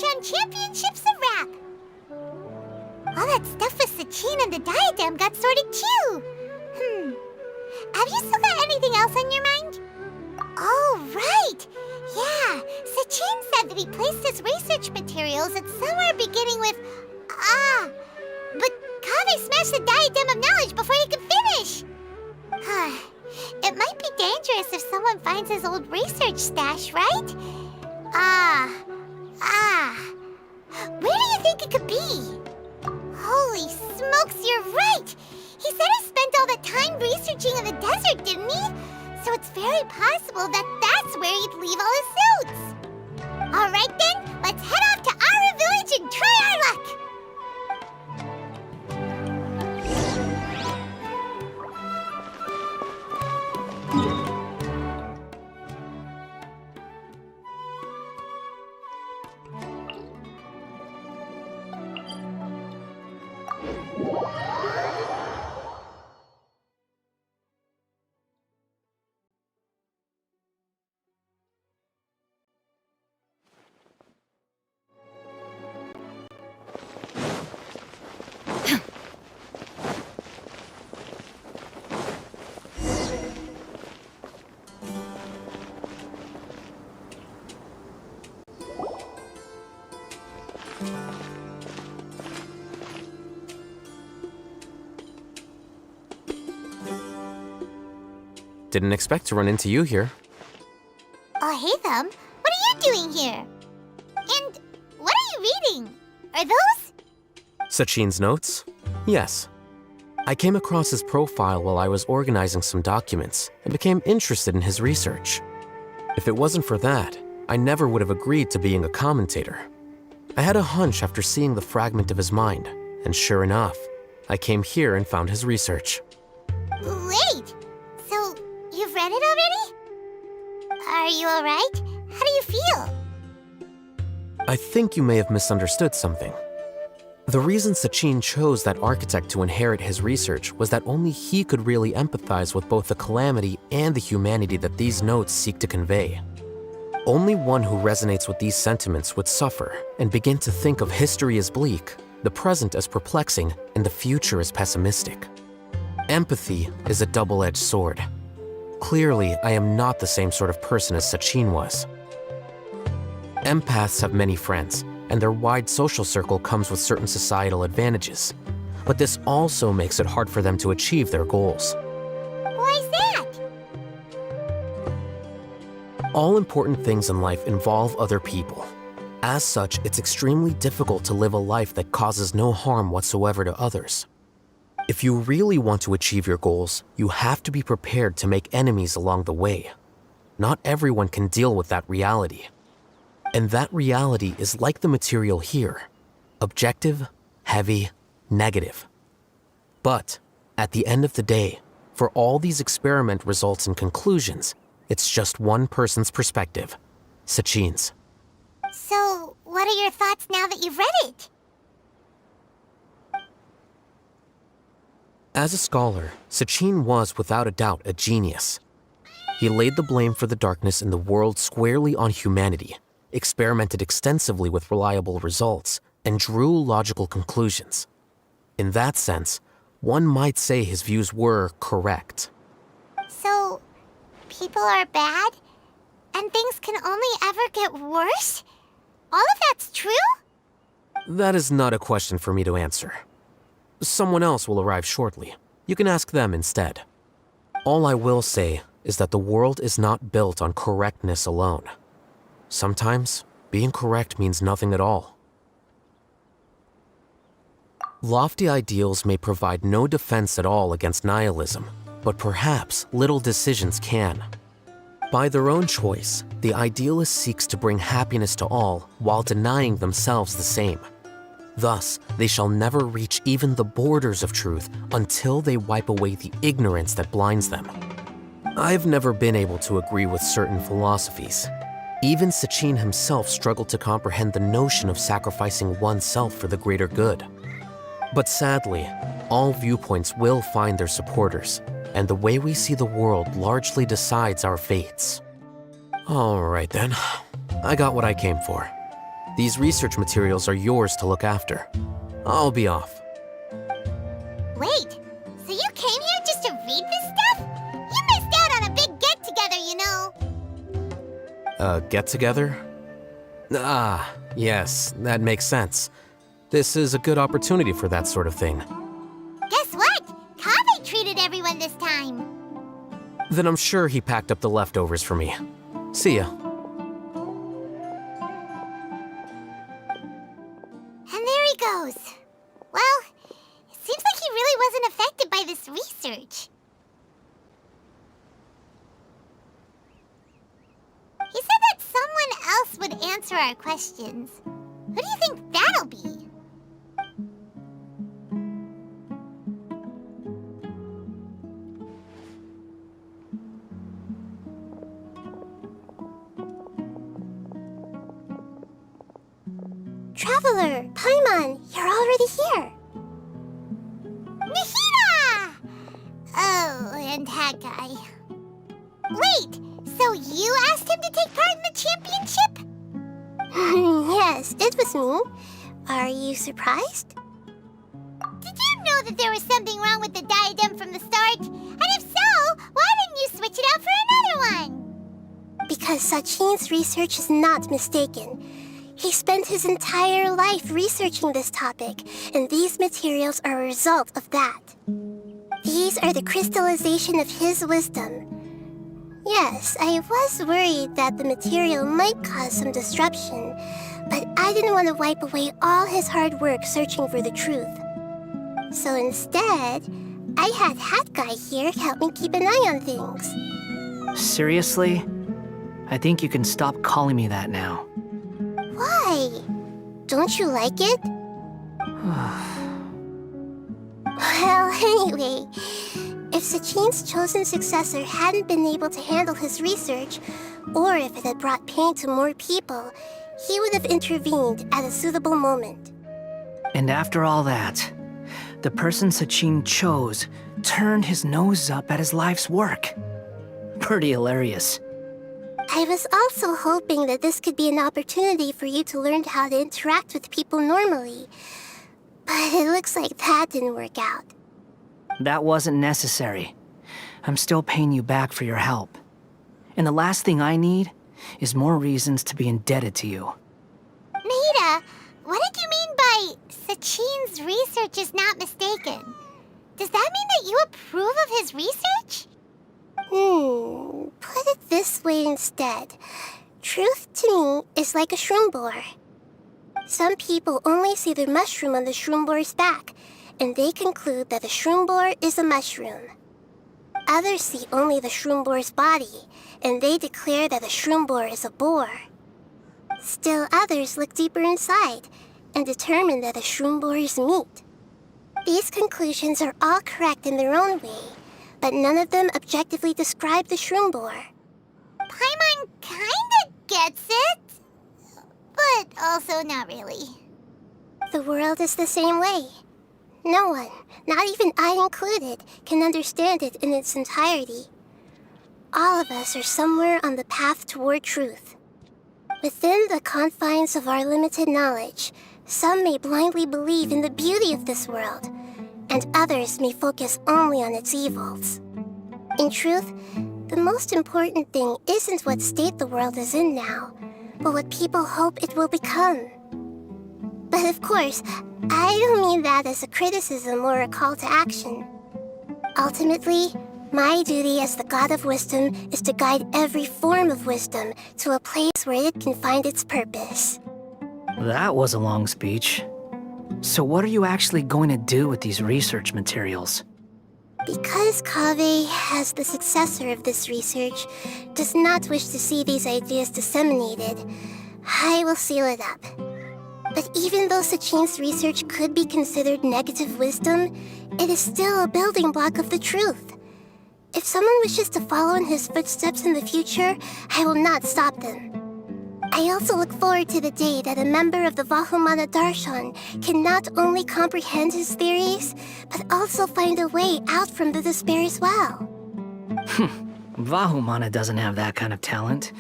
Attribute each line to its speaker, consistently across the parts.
Speaker 1: on championships of rap. All that stuff with Sachin and the diadem got sorted too. Have you still got anything else on your mind? Oh, right. Yeah, Sachin said that he placed his research materials at somewhere beginning with but Kaveh smashed the diadem of knowledge before he could finish. It might be dangerous if someone finds his old research stash, right? Where do you think it could be? Holy smokes, you're right! He said he spent all that time researching in the desert, didn't he? So it's very possible that that's where he'd leave all his suits. Alright then, let's head off to Aru Village and try our luck!
Speaker 2: Didn't expect to run into you here.
Speaker 1: Oh, hey, Thumb. What are you doing here? And what are you reading? Are those?
Speaker 2: Sachin's notes? Yes. I came across his profile while I was organizing some documents and became interested in his research. If it wasn't for that, I never would have agreed to being a commentator. I had a hunch after seeing the fragment of his mind, and sure enough, I came here and found his research.
Speaker 1: Wait! So, you've read it already? Are you alright? How do you feel?
Speaker 2: I think you may have misunderstood something. The reason Sachin chose that architect to inherit his research was that only he could really empathize with both the calamity and the humanity that these notes seek to convey. Only one who resonates with these sentiments would suffer and begin to think of history as bleak, the present as perplexing, and the future as pessimistic. Empathy is a double-edged sword. Clearly, I am not the same sort of person as Sachin was. Empaths have many friends, and their wide social circle comes with certain societal advantages. But this also makes it hard for them to achieve their goals.
Speaker 1: Why is that?
Speaker 2: All important things in life involve other people. As such, it's extremely difficult to live a life that causes no harm whatsoever to others. If you really want to achieve your goals, you have to be prepared to make enemies along the way. Not everyone can deal with that reality. And that reality is like the material here: objective, heavy, negative. But at the end of the day, for all these experiment results and conclusions, it's just one person's perspective, Sachin's.
Speaker 1: So, what are your thoughts now that you've read it?
Speaker 2: As a scholar, Sachin was without a doubt a genius. He laid the blame for the darkness in the world squarely on humanity, experimented extensively with reliable results, and drew logical conclusions. In that sense, one might say his views were correct.
Speaker 1: So, people are bad? And things can only ever get worse? All of that's true?
Speaker 2: That is not a question for me to answer. Someone else will arrive shortly. You can ask them instead. All I will say is that the world is not built on correctness alone. Sometimes, being correct means nothing at all. Lofty ideals may provide no defense at all against nihilism, but perhaps little decisions can. By their own choice, the idealist seeks to bring happiness to all while denying themselves the same. Thus, they shall never reach even the borders of truth until they wipe away the ignorance that blinds them. I've never been able to agree with certain philosophies. Even Sachin himself struggled to comprehend the notion of sacrificing oneself for the greater good. But sadly, all viewpoints will find their supporters, and the way we see the world largely decides our fates. All right then, I got what I came for. These research materials are yours to look after. I'll be off.
Speaker 1: Wait, so you came here just to read this stuff? You missed out on a big get-together, you know.
Speaker 2: Get-together? Ah, yes, that makes sense. This is a good opportunity for that sort of thing.
Speaker 1: Guess what? Kaveh treated everyone this time.
Speaker 2: Then I'm sure he packed up the leftovers for me. See ya.
Speaker 1: And there he goes. Well, it seems like he really wasn't affected by this research. He said that someone else would answer our questions. Who do you think that'll be? Traveler, Paimon, you're already here. Nihira! Oh, and that guy. Wait, so you asked him to take part in the championship? Yes, it was me. Are you surprised? Did you know that there was something wrong with the diadem from the start? And if so, why didn't you switch it out for another one? Because Sachin's research is not mistaken. He spent his entire life researching this topic, and these materials are a result of that. These are the crystallization of his wisdom. Yes, I was worried that the material might cause some disruption, but I didn't want to wipe away all his hard work searching for the truth. So instead, I had Hat Guy here help me keep an eye on things.
Speaker 3: Seriously? I think you can stop calling me that now.
Speaker 1: Why? Don't you like it? Well, anyway, if Sachin's chosen successor hadn't been able to handle his research, or if it had brought pain to more people, he would have intervened at a suitable moment.
Speaker 3: And after all that, the person Sachin chose turned his nose up at his life's work. Pretty hilarious.
Speaker 1: I was also hoping that this could be an opportunity for you to learn how to interact with people normally. But it looks like that didn't work out.
Speaker 3: That wasn't necessary. I'm still paying you back for your help. And the last thing I need is more reasons to be indebted to you.
Speaker 1: Nahida, what did you mean by Sachin's research is not mistaken? Does that mean that you approve of his research? Put it this way instead. Truth to me is like a shroom boar. Some people only see the mushroom on the shroom boar's back, and they conclude that the shroom boar is a mushroom. Others see only the shroom boar's body, and they declare that the shroom boar is a boar. Still others look deeper inside, and determine that the shroom boar is meat. These conclusions are all correct in their own way, but none of them objectively describe the shroom boar. Paimon kinda gets it, but also not really. The world is the same way. No one, not even I included, can understand it in its entirety. All of us are somewhere on the path toward truth. Within the confines of our limited knowledge, some may blindly believe in the beauty of this world, and others may focus only on its evils. In truth, the most important thing isn't what state the world is in now, but what people hope it will become. But of course, I don't mean that as a criticism or a call to action. Ultimately, my duty as the God of Wisdom is to guide every form of wisdom to a place where it can find its purpose.
Speaker 3: That was a long speech. So what are you actually going to do with these research materials?
Speaker 1: Because Kaveh, as the successor of this research, does not wish to see these ideas disseminated, I will seal it up. But even though Sachin's research could be considered negative wisdom, it is still a building block of the truth. If someone wishes to follow in his footsteps in the future, I will not stop them. I also look forward to the day that a member of the Vahumana Darshan can not only comprehend his theories, but also find a way out from the despair as well.
Speaker 3: Vahumana doesn't have that kind of talent.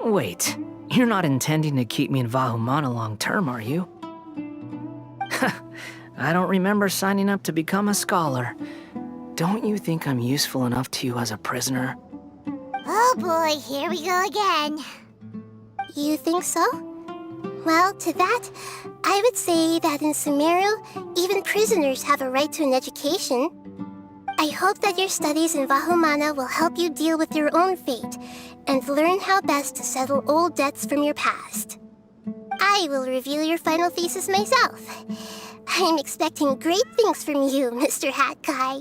Speaker 3: Wait, You're not intending to keep me in Vahumana long term, are you? I don't remember signing up to become a scholar. Don't you think I'm useful enough to you as a prisoner?
Speaker 1: Oh boy, here we go again.
Speaker 4: You think so? Well, to that, I would say that in Sumeru, even prisoners have a right to an education. I hope that your studies in Vahumana will help you deal with your own fate and learn how best to settle old debts from your past. I will review your final thesis myself. I'm expecting great things from you, Mr. Hat Guy.